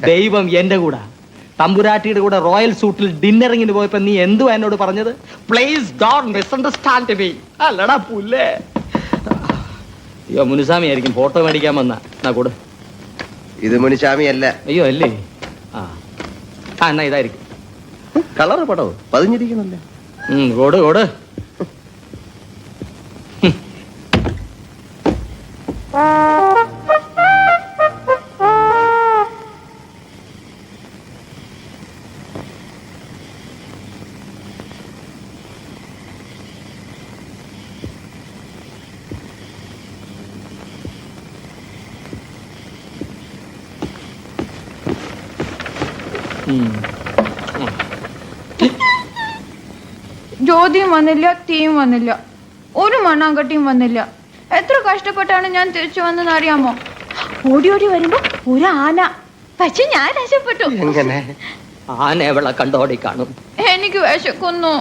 ദൈവം എന്റെ കൂടെ. തമ്പുരാട്ടിയുടെ കൂടെ റോയൽ സൂട്ടിൽ ഡിന്നറിങ്ങിന് പോയപ്പോ നീ എന്തുവാ എന്നോട് പറഞ്ഞത്? Please don't misunderstand me. അല്ലടാ പുല്ലേ. അയ്യോ മുനുസ്വാമി ആയിരിക്കും ഫോട്ടോ മേടിക്കാൻ വന്നാ കൂടെ. ഇത് മുനിസ്വാമി അല്ല. അയ്യോ അല്ലേ? ആ എന്നാ ഇതായിരിക്കും. കളറ് പടവ് പതിഞ്ഞിരിക്കണല്ലേ. കോട് ജ്യോതിയും വന്നില്ല, തീയും വന്നില്ല, ഒരു മണ്ണാങ്കട്ടിയും വന്നില്ല. എത്ര കഷ്ടപ്പെട്ടാണ് ഞാൻ തിരിച്ചു വന്നെന്ന് അറിയാമോ? ഓടി ഓടി വരുമ്പോ ഒരു ആന. പക്ഷെ ഞാൻ രക്ഷപ്പെട്ടു. ആന എവളെ കണ്ടോടി കാണും. എനിക്ക് വിശക്കുന്നു.